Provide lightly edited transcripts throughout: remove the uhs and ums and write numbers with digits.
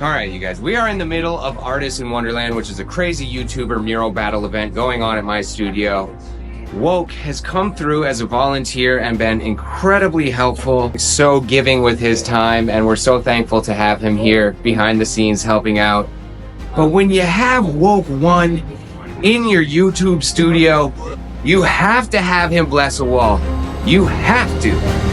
Alright, you guys, we are in the middle of Artists in Wonderland, which is a crazy YouTuber mural battle event going on at my studio. Woke has come through as a volunteer and been incredibly helpful, so giving with his time, and we're so thankful to have him here behind the scenes helping out. But when you have Woke 1 in your YouTube studio, you have to have him bless a wall. You have to.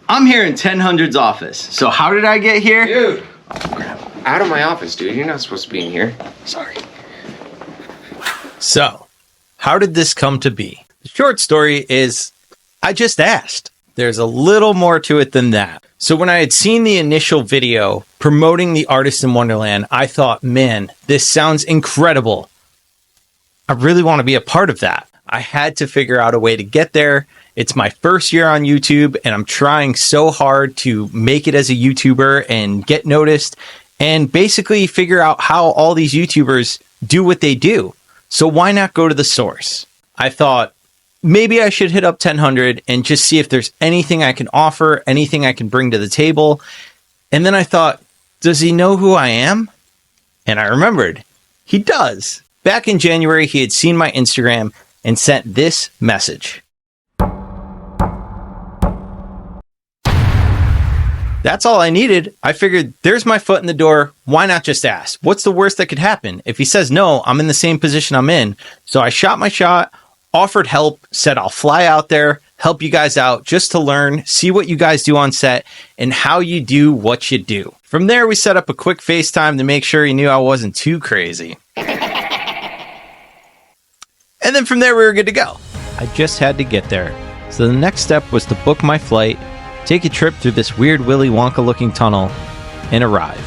I'm here in 1000's office. So how did I get here? Dude, out of my office, dude. You're not supposed to be in here. Sorry. So, how did this come to be? The short story is, I just asked. There's a little more to it than that. So when I had seen the initial video promoting the Artists in Wonderland, I thought, man, this sounds incredible. I really want to be a part of that. I had to figure out a way to get there. It's my first year on YouTube, and I'm trying so hard to make it as a YouTuber and get noticed and basically figure out how all these YouTubers do what they do. So why not go to the source? I thought maybe I should hit up 1000 and just see if there's anything I can offer, anything I can bring to the table. And then I thought, does he know who I am? And I remembered, he does. Back in January, he had seen my Instagram and sent this message. That's all I needed. I figured there's my foot in the door. Why not just ask? What's the worst that could happen? If he says no, I'm in the same position I'm in. So I shot my shot, offered help, said I'll fly out there, help you guys out just to learn, see what you guys do on set and how you do what you do. From there, we set up a quick FaceTime to make sure he knew I wasn't too crazy. And then from there, we were good to go. I just had to get there. So the next step was to book my flight, take a trip through this weird Willy Wonka looking tunnel, and arrive.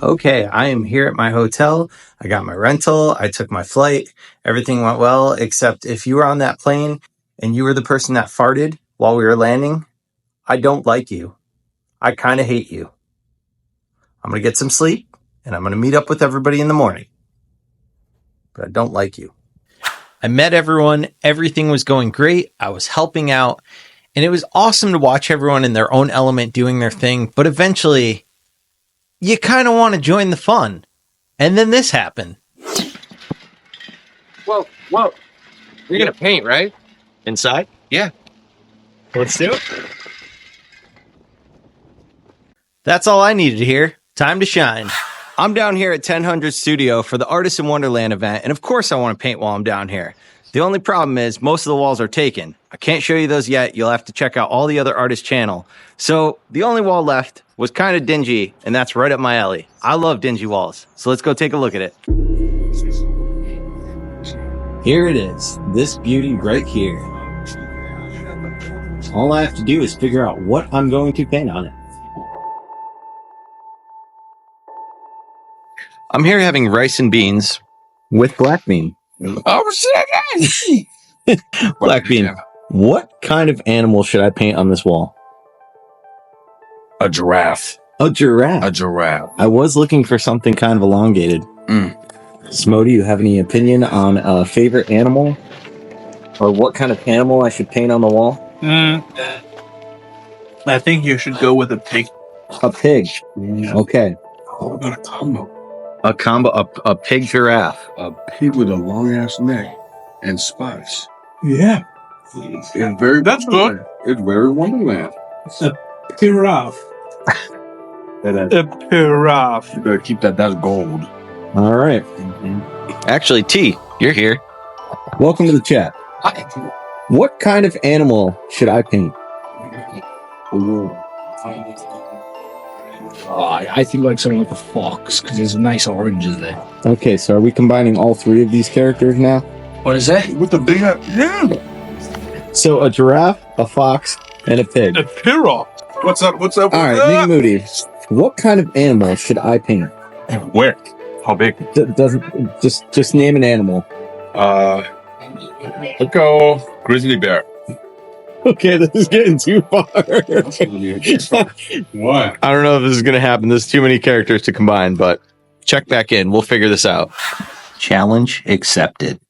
Okay, I am here at my hotel. I got my rental. I took my flight. Everything went well, except if you were on that plane and you were the person that farted while we were landing, I don't like you. I kind of hate you. I'm going to get some sleep, and I'm going to meet up with everybody in the morning. But I don't like you. I met everyone. Everything was going great. I was helping out. And it was awesome to watch everyone in their own element doing their thing. But eventually, you kind of want to join the fun. And then this happened. Whoa. You're going to paint, right? Inside? Yeah. Let's do it. That's all I needed to hear. Time to shine. I'm down here at 1000 Studio for the Artists in Wonderland event, and of course I want to paint while I'm down here. The only problem is most of the walls are taken. I can't show you those yet. You'll have to check out all the other artists' channel. So the only wall left was kind of dingy, and that's right up my alley. I love dingy walls, so let's go take a look at it. Here it is, this beauty right here. All I have to do is figure out what I'm going to paint on it. I'm here having rice and beans with black bean. Oh, shit! Black bean. What kind of animal should I paint on this wall? A giraffe. A giraffe. A giraffe. I was looking for something kind of elongated. Smo, do you have any opinion on a favorite animal? Or what kind of animal I should paint on the wall? I think you should go with a pig. A pig. Okay. What about a combo? A pig giraffe. A pig with a long ass neck and spots. Yeah, It's very That's Wonderland. It's very Wonderland. it's a giraffe. A giraffe. You better keep that. That's gold. All right. Actually, T, you're here. Welcome to the chat. What kind of animal should I paint? I think like something like a fox because there's nice oranges there. Okay, so are we combining all three of these characters now? What is that? With the big yeah. So a giraffe, a fox, and a pig. A giraffe. What's up? What's up? All right, Big Moody. What kind of animal should I paint? Where? How big? Doesn't just name an animal. Let's go grizzly bear. Okay, this is getting too far. What? I don't know if this is going to happen. There's too many characters to combine, but check back in. We'll figure this out. Challenge accepted.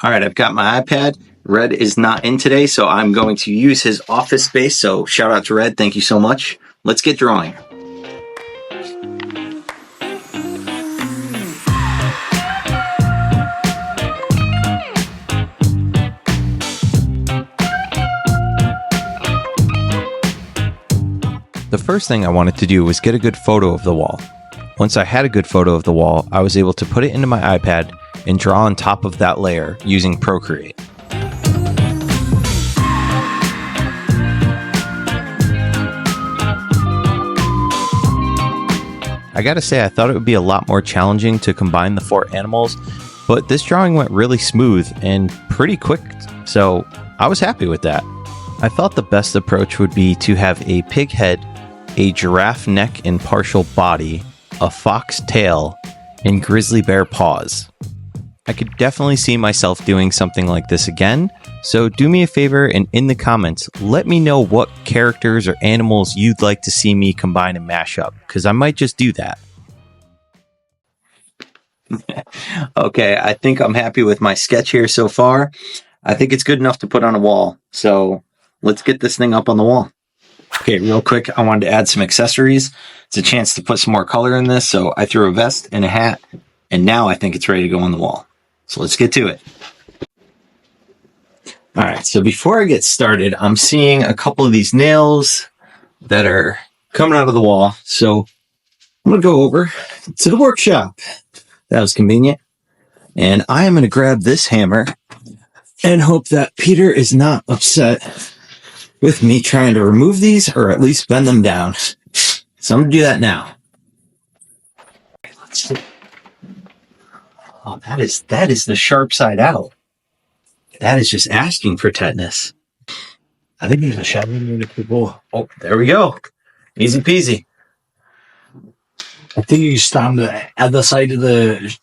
All right, I've got my iPad Red is not in today, so I'm going to use his office space. So shout out to Red. Thank you so much. Let's get drawing. The first thing I wanted to do was get a good photo of the wall. Once I had a good photo of the wall, I was able to put it into my iPad and draw on top of that layer using Procreate. I gotta say, I thought it would be a lot more challenging to combine the 4 animals, but this drawing went really smooth and pretty quick, so I was happy with that. I thought the best approach would be to have a pig head, a giraffe neck and partial body, a fox tail, and grizzly bear paws. I could definitely see myself doing something like this again, so do me a favor and in the comments, let me know what characters or animals you'd like to see me combine and mash up, because I might just do that. Okay, I think I'm happy with my sketch here so far. I think it's good enough to put on a wall, so let's get this thing up on the wall. Okay, real quick, I wanted to add some accessories. It's a chance to put some more color in this, so I threw a vest and a hat, and now I think it's ready to go on the wall. So let's get to it. All right, so before I get started, I'm seeing a couple of these nails that are coming out of the wall. So I'm going to go over to the workshop. That was convenient. And I am going to grab this hammer and hope that Peter is not upset with me trying to remove these or at least bend them down. So I'm going to do that now. Let's see. Oh, that is the sharp side out. That is just asking for tetanus. I think there's a shaving unit people. Oh, there we go. Easy peasy. I think you stand the other side of the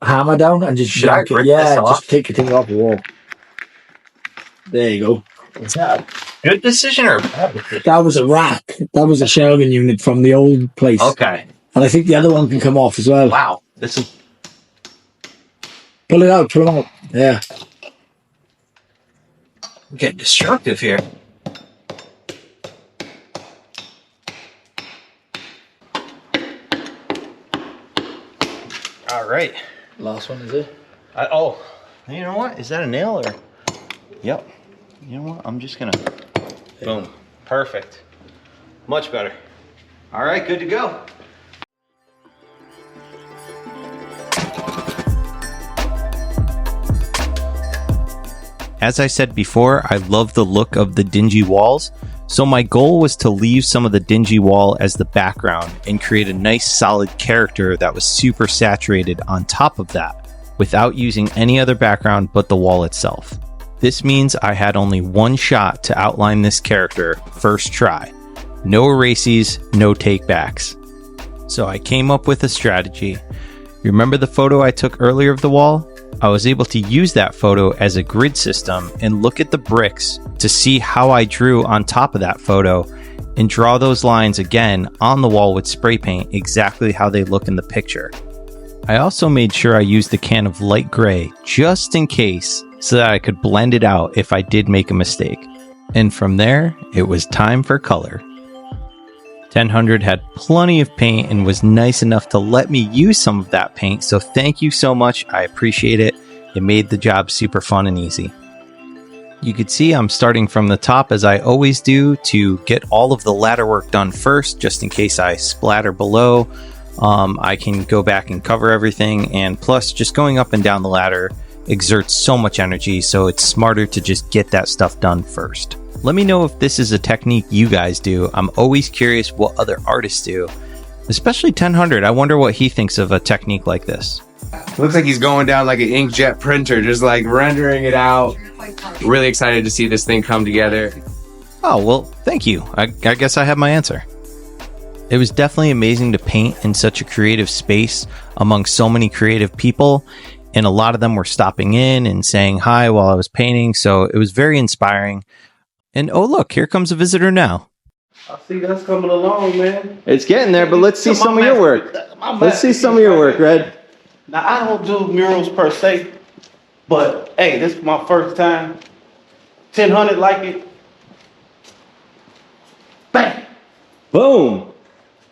hammer down and just yank it. Yeah, just take your thing off the wall. There you go. Is that a good decision or a bad decision? That was a rack. That was a shelving unit from the old place. Okay. And I think the other one can come off as well. Wow. This is... Pull it out. Yeah. I'm getting destructive here. All right. Last one, is it? Oh, you know what? Is that a nail or? Yep. You know what? I'm just gonna. Boom. Perfect. Much better. All right, good to go. As I said before, I love the look of the dingy walls, so my goal was to leave some of the dingy wall as the background and create a nice solid character that was super saturated on top of that, without using any other background but the wall itself. This means I had only one shot to outline this character first try. No erases, no takebacks. So I came up with a strategy. Remember the photo I took earlier of the wall? I was able to use that photo as a grid system and look at the bricks to see how I drew on top of that photo and draw those lines again on the wall with spray paint exactly how they look in the picture. I also made sure I used the can of light gray just in case so that I could blend it out if I did make a mistake. And from there, it was time for color. 1000 had plenty of paint and was nice enough to let me use some of that paint, so thank you so much. I appreciate it. It made the job super fun and easy. You could see I'm starting from the top as I always do to get all of the ladder work done first, just in case I splatter below. I can go back and cover everything, and plus just going up and down the ladder exerts so much energy, so it's smarter to just get that stuff done first. Let me know if this is a technique you guys do. I'm always curious what other artists do, especially 1000. I wonder what he thinks of a technique like this. Looks like he's going down like an inkjet printer, just like rendering it out. Really excited to see this thing come together. Oh, well, thank you. I guess I have my answer. It was definitely amazing to paint in such a creative space among so many creative people, and a lot of them were stopping in and saying hi while I was painting, so it was very inspiring. And oh look, here comes a visitor now. I see that's coming along, man. It's getting there, but let's see some of your work. Let's see some of your work, Red. Now, I don't do murals per se, but hey, this is my first time 1000 like it. Bang! Boom!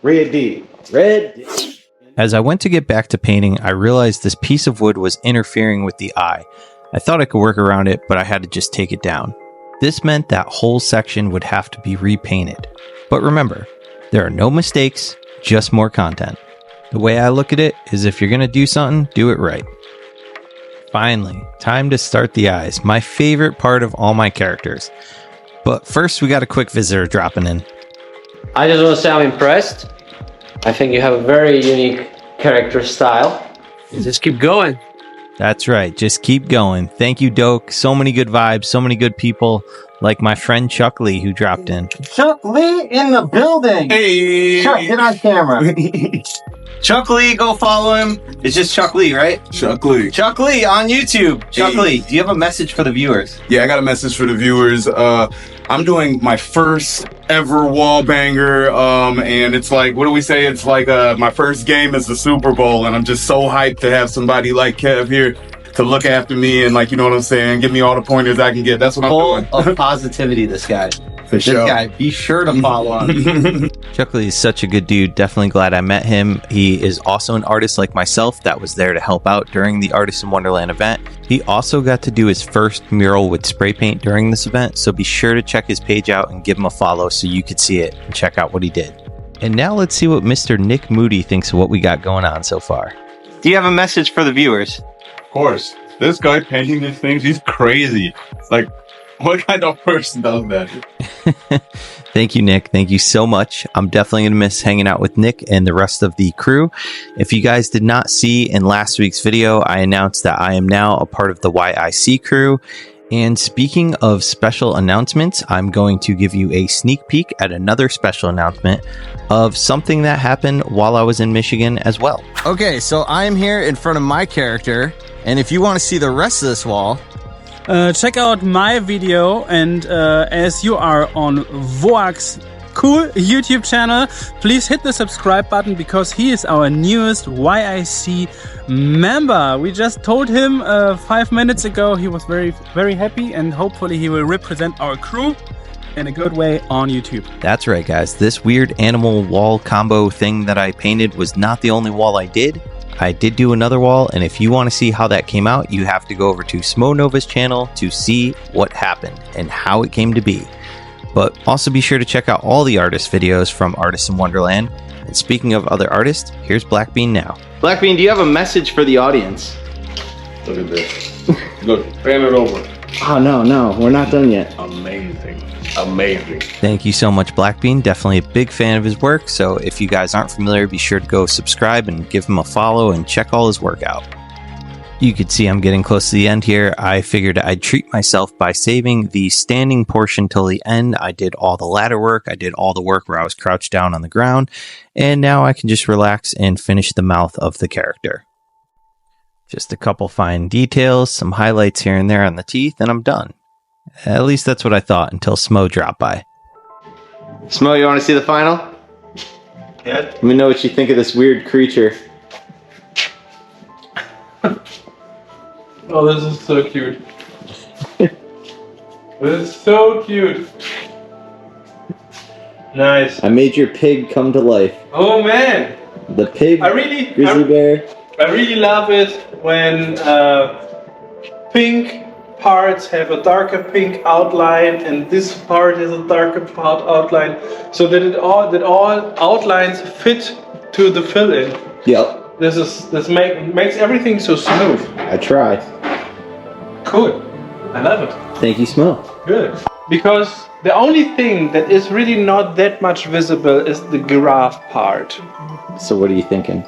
Red D. Red D. As I went to get back to painting, I realized this piece of wood was interfering with the eye. I thought I could work around it, but I had to just take it down. This meant that whole section would have to be repainted. But remember, there are no mistakes, just more content. The way I look at it is if you're going to do something, do it right. Finally, time to start the eyes, my favorite part of all my characters. But first, we got a quick visitor dropping in. I just want to say I'm impressed. I think you have a very unique character style. Just keep going. That's right, just keep going. Thank you, Doak. So many good vibes, so many good people, like my friend Chuck Lee who dropped in. Chuck Lee in the building. Hey! Chuck, get on camera. Chuck Lee, go follow him. It's just Chuck Lee, right? Chuck Lee. Chuck Lee on YouTube. Chuck Hey. Lee, do you have a message for the viewers? Yeah, I got a message for the viewers. I'm doing my first ever wall banger, and it's like, what do we say? It's like my first game is the Super Bowl, and I'm just so hyped to have somebody like Kev here to look after me and, like, you know what I'm saying, give me all the pointers I can get. That's what I'm Full doing. of positivity, this guy. For This sure. guy, be sure to follow him. Chuck Lee is such a good dude. Definitely glad I met him. He is also an artist like myself that was there to help out during the Artists in Wonderland event. He also got to do his first mural with spray paint during this event, so be sure to check his page out and give him a follow so you could see it and check out what he did. And now let's see what Mr. Nick Moody thinks of what we got going on so far. Do you have a message for the viewers? Of course. This guy painting these things, he's crazy. Like, what kind of person does that? Thank you, Nick. Thank you so much. I'm definitely going to miss hanging out with Nick and the rest of the crew. If you guys did not see in last week's video, I announced that I am now a part of the YIC crew. And speaking of special announcements, I'm going to give you a sneak peek at another special announcement of something that happened while I was in Michigan as well. Okay, so I am here in front of my character. And if you want to see the rest of this wall, check out my video, and as you are on Voak's cool YouTube channel, please hit the subscribe button because he is our newest YIC member. We just told him 5 minutes ago. He was very, very happy, and hopefully he will represent our crew in a good way on YouTube. That's right, guys. This weird animal wall combo thing that I painted was not the only wall I did. I did do another wall, and if you want to see how that came out, you have to go over to Smo Nova's channel to see what happened and how it came to be. But also be sure to check out all the artist videos from Artists in Wonderland. And speaking of other artists, here's Blackbean now. Blackbean, do you have a message for the audience? Look at this. Look, pan it over. Oh, no, we're not done yet. Amazing. Amazing. Thank you so much, Blackbean. Definitely a big fan of his work. So if you guys aren't familiar, be sure to go subscribe and give him a follow and check all his work out. You can see I'm getting close to the end here. I figured I'd treat myself by saving the standing portion till the end. I did all the ladder work. I did all the work where I was crouched down on the ground. And now I can just relax and finish the mouth of the character. Just a couple fine details, some highlights here and there on the teeth, and I'm done. At least that's what I thought until Smo dropped by. Smo, you want to see the final? Yeah. Let me know what you think of this weird creature. Oh, this is so cute. This is so cute. Nice. I made your pig come to life. Oh man, The pig, grizzly bear. I really love it when pink parts have a darker pink outline and this part has a darker part outline, so that all outlines fit to the fill-in. Yep, This makes everything so smooth. I try. Cool. I love it. Thank you, Smo. Good. Because the only thing that is really not that much visible is the giraffe part. So what are you thinking?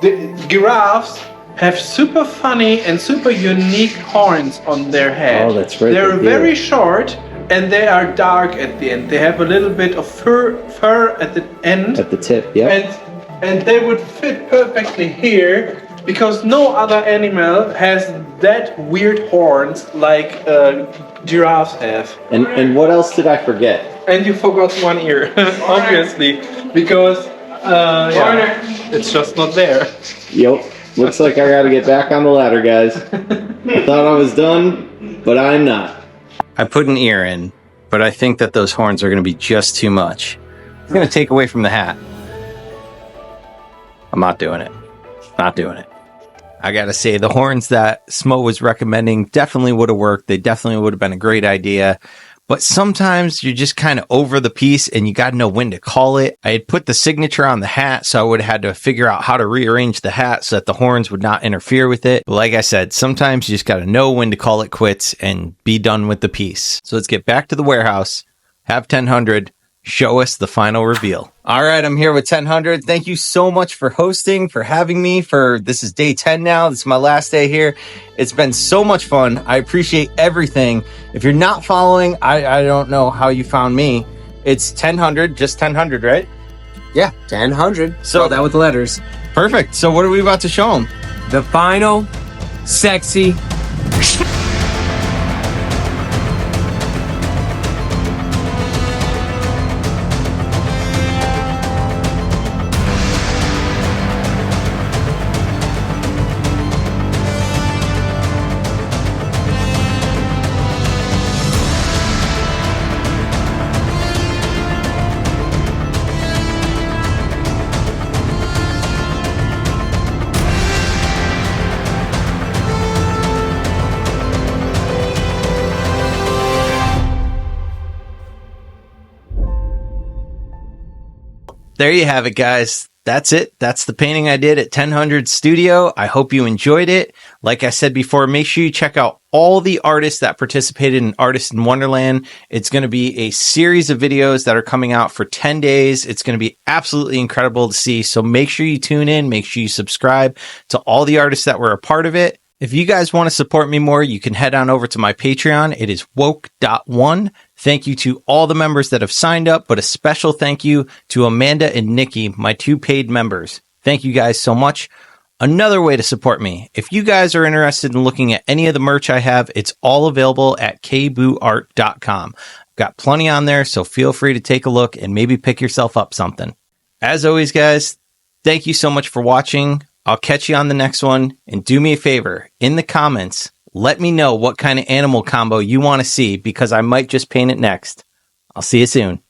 The giraffes have super funny and super unique horns on their head. Oh, that's right, They're they do. very short and they are dark at the end. They have a little bit of fur at the end. At the tip, yep. And they would fit perfectly here because no other animal has that weird horns like giraffes have. And what else did I forget? And you forgot one ear, obviously, because yeah, it's just not there. Yep. Looks like I gotta get back on the ladder, guys. I thought I was done, but I'm not. I put an ear in, but I think that those horns are going to be just too much. It's going to take away from the hat. I'm not doing it. Not doing it. I got to say, the horns that Smo was recommending definitely would have worked. They definitely would have been a great idea. But sometimes you're just kind of over the piece and you got to know when to call it. I had put the signature on the hat, so I would have had to figure out how to rearrange the hat so that the horns would not interfere with it. But like I said, sometimes you just got to know when to call it quits and be done with the piece. So let's get back to the warehouse, have 1000, show us the final reveal. All right, I'm here with 1000. Thank you so much for hosting, for having me. This is day 10 now. This is my last day here. It's been so much fun. I appreciate everything. If you're not following, I don't know how you found me. It's 1000, just 1000, right? Yeah, 1000. So that with letters. Perfect. So what are we about to show them? The final, sexy. There you have it, guys. That's it. That's the painting I did at 1000 Studio. I hope you enjoyed it. Like I said before, make sure you check out all the artists that participated in Artists in Wonderland. It's going to be a series of videos that are coming out for 10 days. It's going to be absolutely incredible to see. So make sure you tune in. Make sure you subscribe to all the artists that were a part of it. If you guys want to support me more, you can head on over to my Patreon. It is woke.one. Thank you to all the members that have signed up, but a special thank you to Amanda and Nikki, my 2 paid members. Thank you guys so much. Another way to support me, if you guys are interested in looking at any of the merch I have, it's all available at kbooart.com. I've got plenty on there, so feel free to take a look and maybe pick yourself up something. As always, guys, thank you so much for watching. I'll catch you on the next one, and do me a favor, in the comments, let me know what kind of animal combo you want to see, because I might just paint it next. I'll see you soon.